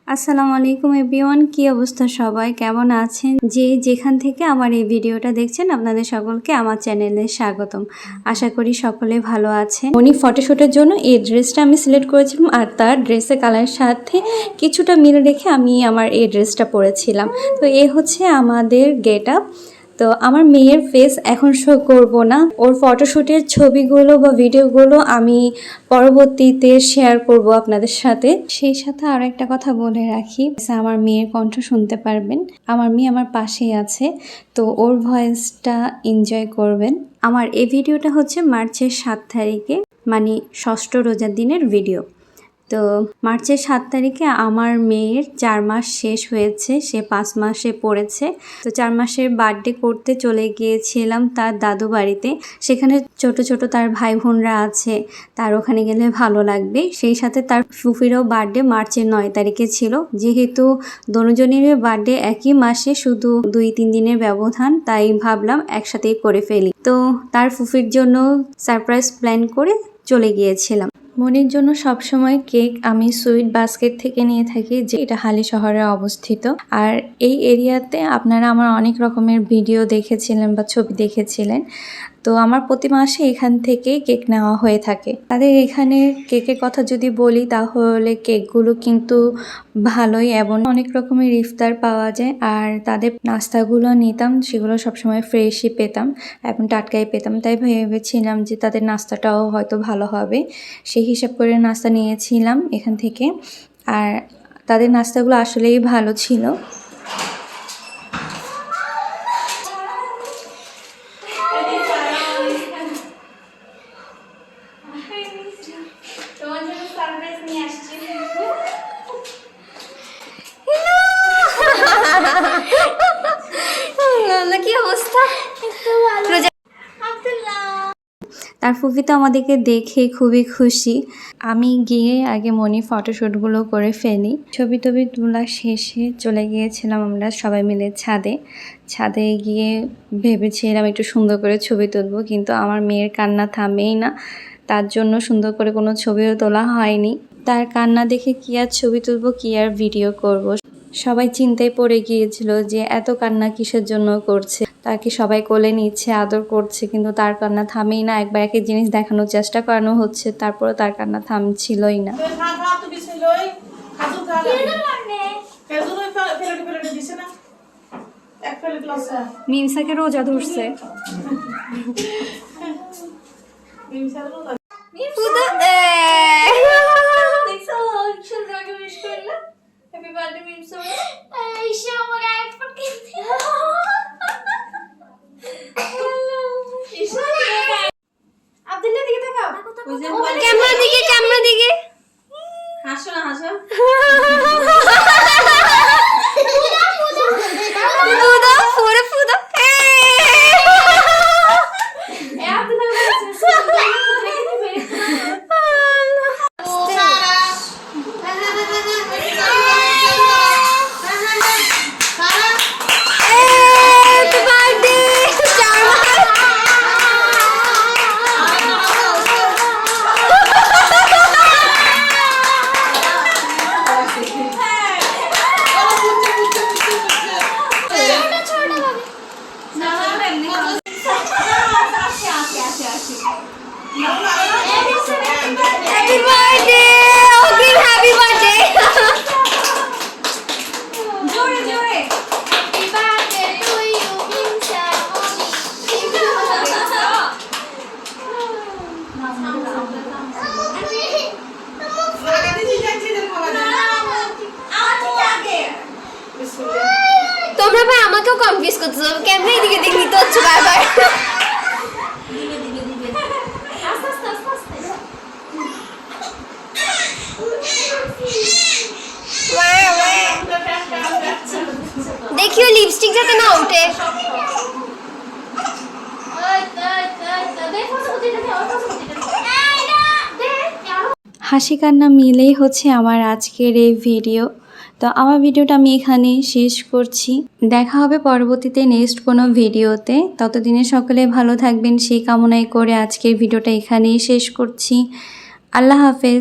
আসসালামু আলাইকুম এভরিওয়ান, কি অবস্থা সবাই, কেমন আছেন? যে যেখান থেকে আমার এই ভিডিওটা দেখছেন আপনাদের সকলকে আমার চ্যানেলে স্বাগতম। আশা করি সকলে ভালো আছেন। উনি ফটোশ্যুটের জন্য এই ড্রেসটা আমি সিলেক্ট করেছিলাম আর তার ড্রেসের কালারের সাথে কিছুটা মিল রেখে আমি আমার এই ড্রেসটা পরেছিলাম। তো এ হচ্ছে আমাদের গেট আপ। তো আমার মেয়ের ফেস এখন শো করব না, ওর ফটোশ্যুটের ছবিগুলো বা ভিডিওগুলো আমি পরবর্তীতে শেয়ার করব আপনাদের সাথে। সেই সাথে আর একটা কথা বলে রাখি, আমার মেয়ের কণ্ঠ শুনতে পারবেন। আমার মেয়ে আমার পাশেই আছে, তো ওর ভয়েসটা এনজয় করবেন। আমার এই ভিডিওটা হচ্ছে মার্চের 7 তারিখে, মানে ষষ্ঠ রোজার দিনের ভিডিও। তো মার্চের 7 তারিখে আমার মেয়ের 4 মাস শেষ হয়েছে, সে 5 মাসে পড়েছে। তো 4 মাসের বার্থডে করতে চলে গিয়েছিলাম তার দাদু বাড়িতে। সেখানে ছোট ছোট তার ভাই বোনরা আছে, তার ওখানে গেলে ভালো লাগবে। সেই সাথে তার ফুফিরও বার্থডে মার্চের 9 তারিখে ছিল। যেহেতু দুজনের বার্থডে একই মাসে, শুধু 2-3 দিনের ব্যবধান, তাই ভাবলাম একসাথেই করে ফেলি। তো তার ফুফির জন্য সারপ্রাইজ প্ল্যান করে চলে গিয়েছিলাম। মনির জন্য সবসময় কেক আমি সুইট বাস্কেট থেকে নিয়ে থাকি, যে এটা হালি শহরে অবস্থিত। আর এই এরিয়াতে আপনারা আমার অনেক রকমের ভিডিও দেখেছিলেন বা ছবি দেখেছিলেন। তো আমার প্রতি মাসে এখান থেকে কেক নেওয়া হয়ে থাকে। তাদের এখানে কেকের কথা যদি বলি তাহলে কেকগুলো কিন্তু ভালোই এবং অনেক রকমের ইফতার পাওয়া যায়। আর তাদের নাস্তাগুলো নিতাম, সেগুলো সবসময় ফ্রেশই পেতাম এবং টাটকাই পেতাম। তাই ভেবেছিলাম যে তাদের নাস্তাটাও হয়তো ভালো হবে, সেই হিসাব করে নাস্তা নিয়েছিলাম এখান থেকে। আর তাদের নাস্তাগুলো আসলেই ভালো ছিল। কি অবস্থা? তার ফুফি তো আমাদেরকে দেখে খুবই খুশি। আমি গিয়ে আগে মনি ফটোশ্যুটগুলো করে ফেলি। ছবি টবি তোলা শেষে চলে গিয়েছিলাম আমরা সবাই মিলে ছাদে গিয়ে ভেবেছিলাম একটু সুন্দর করে ছবি তুলবো, কিন্তু আমার মেয়ের কান্না থামেই না। তার জন্য সুন্দর করে কোনো ছবিও তোলা হয়নি। তার কান্না দেখে কি আর ছবি তুলবো, কি আর ভিডিও করব। সবাই চিন্তায় পড়ে গিয়েছিল যে এত কান্না কিসের জন্য করছে। তাকে সবাই কোলে নিচ্ছে, আদর করছে, কিন্তু তার কান্না থামেই না। একবার একই জিনিস দেখানোর চেষ্টা করানো হচ্ছে, তারপরে তার কান্না থামছিলই না। মিমসাকে রোজা ধরছে। ক্যামেরা দিকে হাসো না, হাসো। তোমরা ভাই আমাকেও কনফিউজ করতেছো, ক্যামেরা এদিকে দিকে নিতে হচ্ছে বারবার। দেখিও লিপস্টিক যাতে না উঠে। হাসি কান্না মিলেই হচ্ছে আমার আজকের এই ভিডিও। তো আমার ভিডিওটা আমি এখানে শেষ করছি। দেখা হবে পরবর্তীতে নেক্সট কোনো ভিডিওতে। ততদিনে সকলে ভালো থাকবেন সেই কামনাই করে আজকের ভিডিওটা এখানেই শেষ করছি। আল্লাহ হাফেজ।